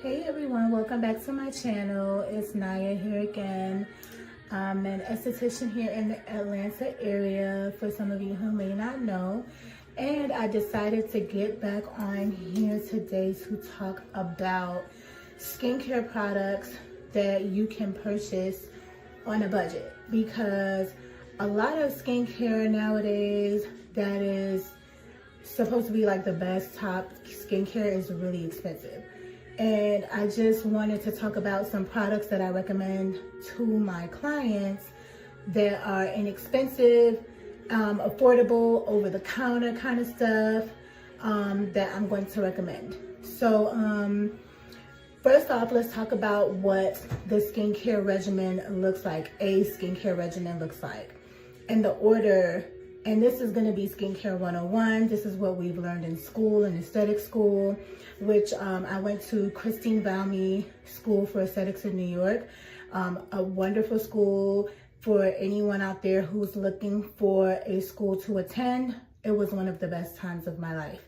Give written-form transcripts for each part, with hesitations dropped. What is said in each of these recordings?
Hey everyone, welcome back to my channel. It's Naya here again. I'm an esthetician here in the Atlanta area, for some of you who may not know. And I decided to get back on here today to talk about skincare products that you can purchase on a budget. Because a lot of skincare nowadays that is supposed to be like the best top skincare is really expensive. And I just wanted to talk about some products that I recommend to my clients that are inexpensive, affordable, over-the-counter kind of stuff that I'm going to recommend. So first off, let's talk about what the skincare regimen looks like, a skincare regimen looks like. And the order, and this is going to be Skincare 101. This is what we've learned in school, in aesthetic school, which I went to Christine Valmy School for Aesthetics in New York. A wonderful school for anyone out there who's looking for a school to attend. It was one of the best times of my life.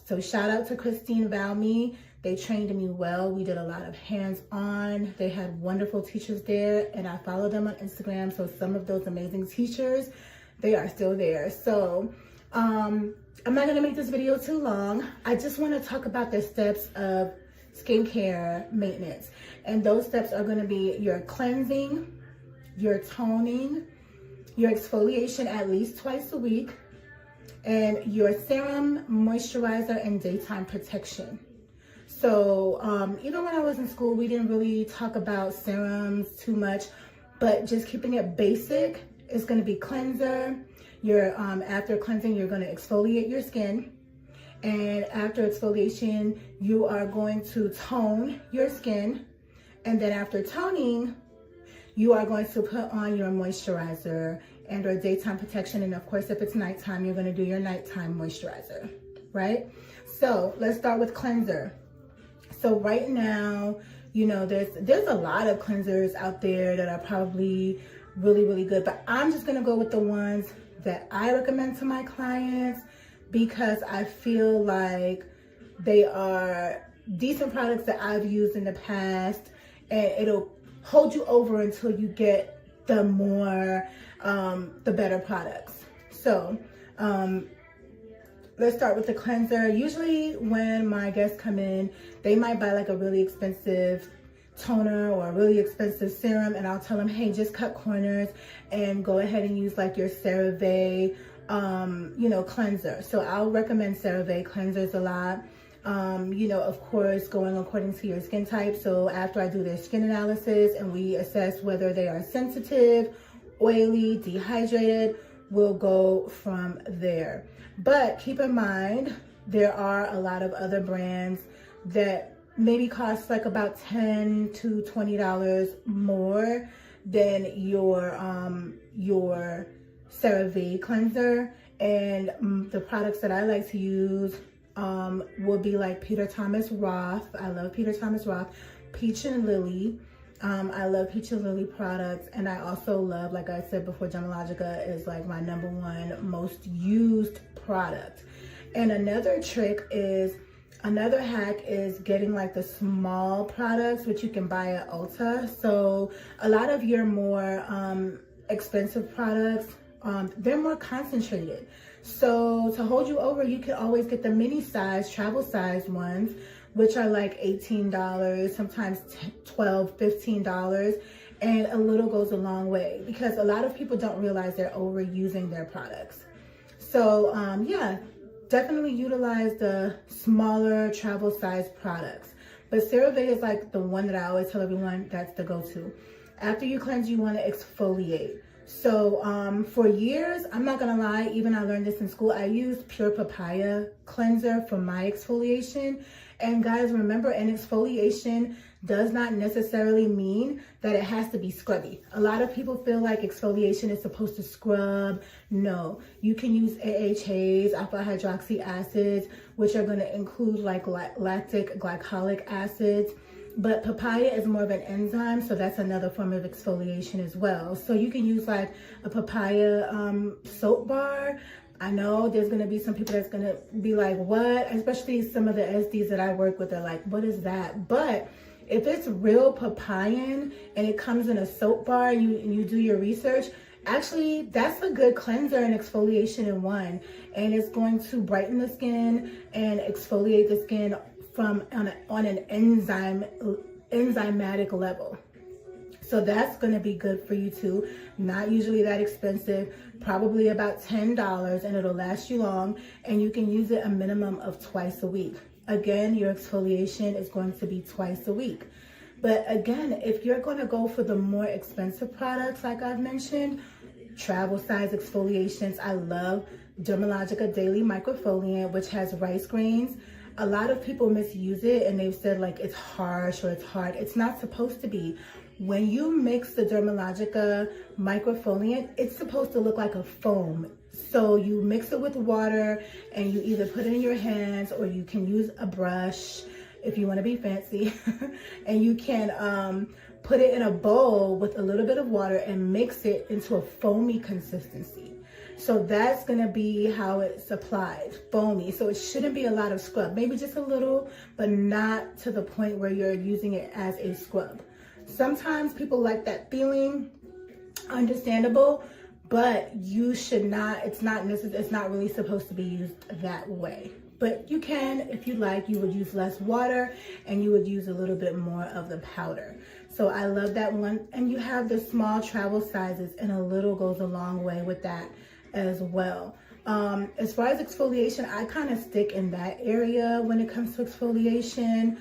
So shout out to Christine Valmy. They trained me well. We did a lot of hands-on. They had wonderful teachers there, and I follow them on Instagram. So some of those amazing teachers, they are still there. So I'm not gonna make this video too long. I just wanna talk about the steps of skincare maintenance. And those steps are gonna be your cleansing, your toning, your exfoliation at least twice a week, and your serum, moisturizer, and daytime protection. So even when I was in school, we didn't really talk about serums too much, but just keeping it basic is gonna be cleanser. After cleansing, you're going to exfoliate your skin, and after exfoliation, you are going to tone your skin, and then after toning, you are going to put on your moisturizer and or daytime protection, and of course, if it's nighttime, you're going to do your nighttime moisturizer, right? So let's start with cleanser. So right now, you know, there's a lot of cleansers out there that are probably really good, but I'm just going to go with the ones that I recommend to my clients because I feel like they are decent products that I've used in the past, and it'll hold you over until you get the better products. So let's start with the cleanser. Usually when my guests come in, they might buy like a really expensive toner or a really expensive serum, and I'll tell them, hey, just cut corners and go ahead and use like your CeraVe cleanser. So I'll recommend CeraVe cleansers a lot. Of course, going according to your skin type. So after I do their skin analysis and we assess whether they are sensitive, oily, dehydrated, we'll go from there. But keep in mind, there are a lot of other brands that maybe cost like about $10 to $20 more than your CeraVe cleanser. And the products that I like to use will be like Peter Thomas Roth. I love Peter Thomas Roth. Peach and Lily. I love Peach and Lily products. And I also love, like I said before, Gemologica is like my #1 most used product. And another hack is getting like the small products, which you can buy at Ulta. So a lot of your more expensive products, they're more concentrated. So to hold you over, you can always get the mini size, travel size ones, which are like $18, sometimes $12, $15. And a little goes a long way because a lot of people don't realize they're overusing their products. So yeah. Definitely utilize the smaller travel size products. But CeraVe is like the one that I always tell everyone that's the go-to. After you cleanse, you want to exfoliate. So for years, I'm not gonna lie, even I learned this in school, I used pure papaya cleanser for my exfoliation. And guys, remember, an exfoliation does not necessarily mean that it has to be scrubby. A lot of people feel like exfoliation is supposed to scrub. No, you can use AHAs, alpha hydroxy acids, which are going to include like lactic glycolic acids. But papaya is more of an enzyme, so that's another form of exfoliation as well. So you can use like a papaya soap bar, I know there's going to be some people that's going to be like, what? Especially some of the SDs that I work with are like, what is that? But if it's real papayan and it comes in a soap bar and you do your research, actually that's a good cleanser and exfoliation in one. And it's going to brighten the skin and exfoliate the skin from on an enzymatic level. So that's going to be good for you too. Not usually that expensive, probably about $10, and it'll last you long, and you can use it a minimum of twice a week. Again, your exfoliation is going to be twice a week. But again, if you're going to go for the more expensive products, like I've mentioned, travel size exfoliations, I love Dermalogica Daily Microfoliant, which has rice grains. A lot of people misuse it and they've said like it's harsh or it's hard. It's not supposed to be. When you mix the Dermalogica Microfoliant, it's supposed to look like a foam. So you mix it with water and you either put it in your hands or you can use a brush if you want to be fancy. And you can put it in a bowl with a little bit of water and mix it into a foamy consistency. So that's going to be how it's applied, foamy. So it shouldn't be a lot of scrub, maybe just a little, but not to the point where you're using it as a scrub. Sometimes people like that feeling, understandable, but you should not, it's not really supposed to be used that way. But you can, if you like, you would use less water and you would use a little bit more of the powder. So I love that one. And you have the small travel sizes, and a little goes a long way with that as well. As far as exfoliation, I kind of stick in that area when it comes to exfoliation.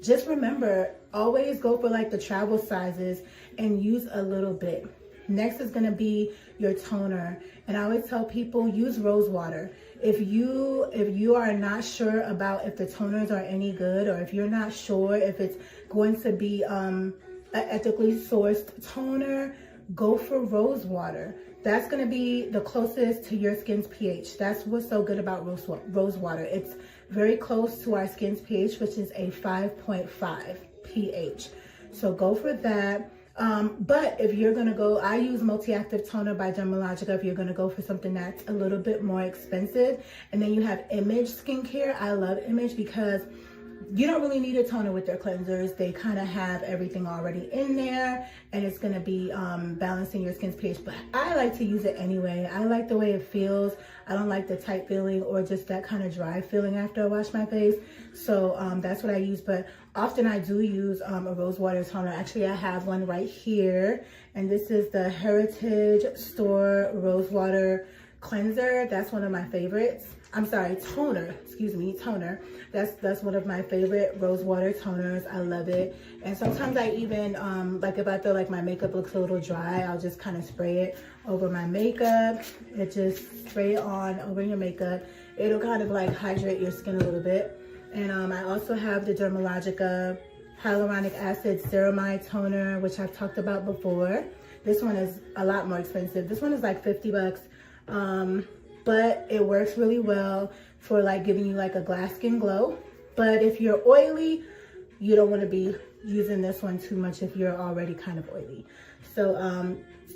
Just remember, always go for like the travel sizes and use a little bit. Next is going to be your toner, and I always tell people use rose water. If you are not sure about if the toners are any good, or if you're not sure if it's going to be an ethically sourced toner, go for rose water. That's going to be the closest to your skin's pH. That's what's so good about rose water. It's very close to our skin's pH, which is a 5.5 pH. So go for that. But if you're going to go, I use Multi-Active Toner by Dermalogica if you're going to go for something that's a little bit more expensive. And then you have Image Skincare. I love Image because you don't really need a toner with their cleansers. They kind of have everything already in there, and it's going to be balancing your skin's pH. But I like to use it anyway. I like the way it feels. I don't like the tight feeling or just that kind of dry feeling after I wash my face. So that's what I use. But often I do use a rose water toner. Actually, I have one right here, and this is the Heritage Store Rose Water Cleanser. That's one of my favorites. I'm sorry, toner, excuse me, toner. That's one of my favorite rose water toners. I love it. And sometimes I even, like if I feel like my makeup looks a little dry, I'll just kind of spray it over my makeup. It just spray it on over your makeup. It'll kind of like hydrate your skin a little bit. And I also have the Dermalogica Hyaluronic Acid Ceramide Toner, which I've talked about before. This one is a lot more expensive. This one is like 50 bucks. But it works really well for like giving you like a glass skin glow. But if you're oily, you don't want to be using this one too much if you're already kind of oily. So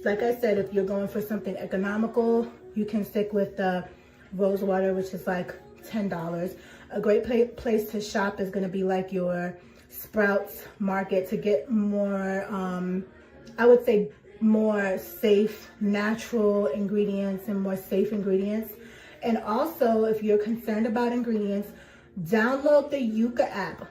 like I said, if you're going for something economical, you can stick with the rose water, which is like $10. A great place to shop is going to be like your Sprouts Market to get more, I would say, more safe natural ingredients and more safe ingredients. And also, if you're concerned about ingredients, download the Yuka app,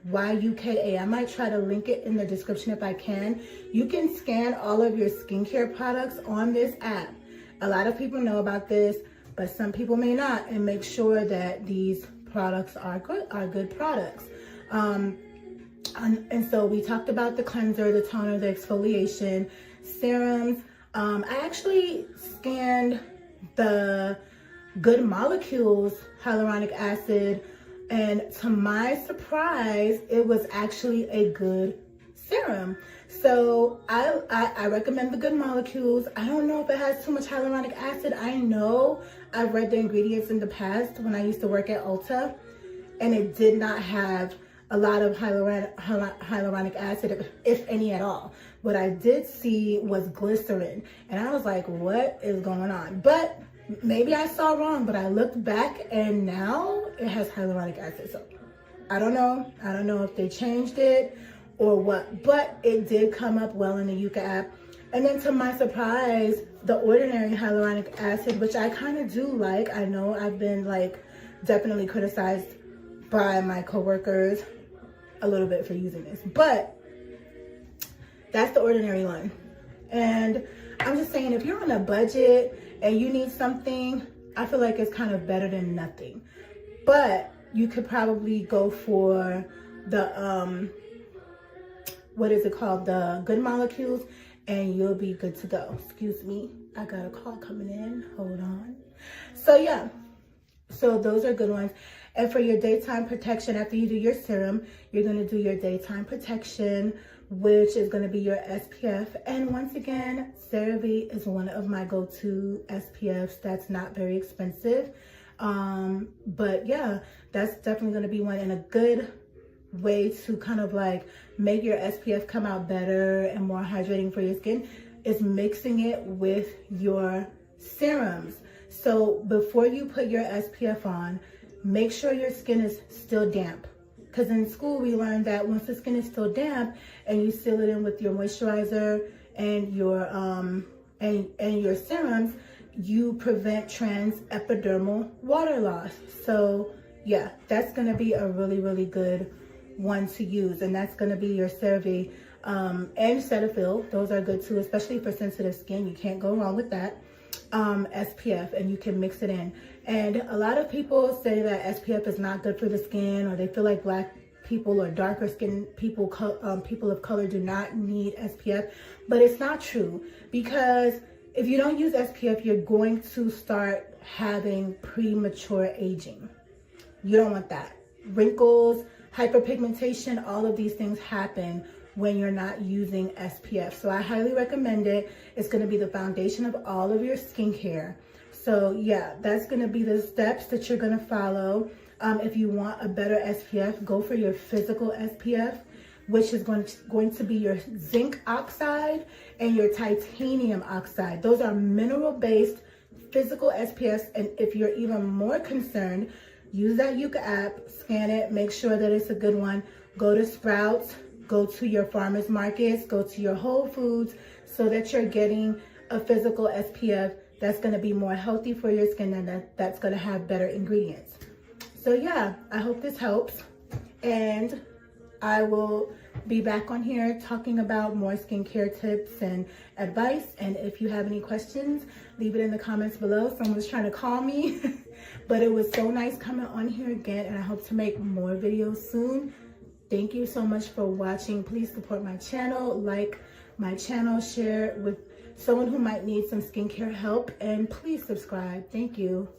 YUKA. I might try to link it in the description if I can. You can scan all of your skincare products on this app. A lot of people know about this, but some people may not, and make sure that these products are good products. And so we talked about the cleanser, the toner, the exfoliation, serums. I actually scanned the Good Molecules hyaluronic acid, and to my surprise, it was actually a good serum. So I recommend the Good Molecules. I don't know if it has too much hyaluronic acid. I know I've read the ingredients in the past when I used to work at Ulta, and it did not have a lot of hyaluronic acid, if any at all. What I did see was glycerin, and I was like, what is going on? But maybe I saw wrong, but I looked back and now it has hyaluronic acid. So I don't know. I don't know if they changed it or what, but it did come up well in the Yuka app. And then to my surprise, the ordinary hyaluronic acid, which I kind of do like. I know I've been like definitely criticized by my coworkers a little bit for using this, but that's the ordinary one. And I'm just saying, if you're on a budget and you need something, I feel like it's kind of better than nothing. But you could probably go for the, what is it called? The Good Molecules, and you'll be good to go. Excuse me, I got a call coming in, hold on. So yeah, so those are good ones. And for your daytime protection, after you do your serum, you're gonna do your daytime protection, which is gonna be your SPF. And once again, CeraVe is one of my go-to SPFs that's not very expensive. But yeah, that's definitely gonna be one, and a good way to kind of like make your SPF come out better and more hydrating for your skin is mixing it with your serums. So before you put your SPF on, make sure your skin is still damp. Because in school we learned that once the skin is still damp and you seal it in with your moisturizer and your and your serums, you prevent transepidermal water loss. So yeah, that's gonna be a really, really good one to use, and that's gonna be your CeraVe and Cetaphil. Those are good too, especially for sensitive skin. You can't go wrong with that. SPF, and you can mix it in. And a lot of people say that SPF is not good for the skin, or they feel like black people or darker skin people, people of color do not need SPF, but it's not true, because if you don't use SPF, you're going to start having premature aging. You don't want that. Wrinkles, hyperpigmentation, all of these things happen when you're not using SPF. So I highly recommend it. It's gonna be the foundation of all of your skincare. So yeah, that's gonna be the steps that you're gonna follow. If you want a better SPF, go for your physical SPF, which is going to be your zinc oxide and your titanium oxide. Those are mineral-based physical SPFs, and if you're even more concerned, use that Yuka app, scan it, make sure that it's a good one. Go to Sprouts, go to your farmers markets, go to your Whole Foods, so that you're getting a physical SPF that's gonna be more healthy for your skin, and that's gonna have better ingredients. So yeah, I hope this helps, and I will be back on here talking about more skincare tips and advice. And if you have any questions, leave it in the comments below. Someone's trying to call me, but it was so nice coming on here again, and I hope to make more videos soon. Thank you so much for watching. Please support my channel, like my channel, share it with someone who might need some skincare help, and please subscribe. Thank you.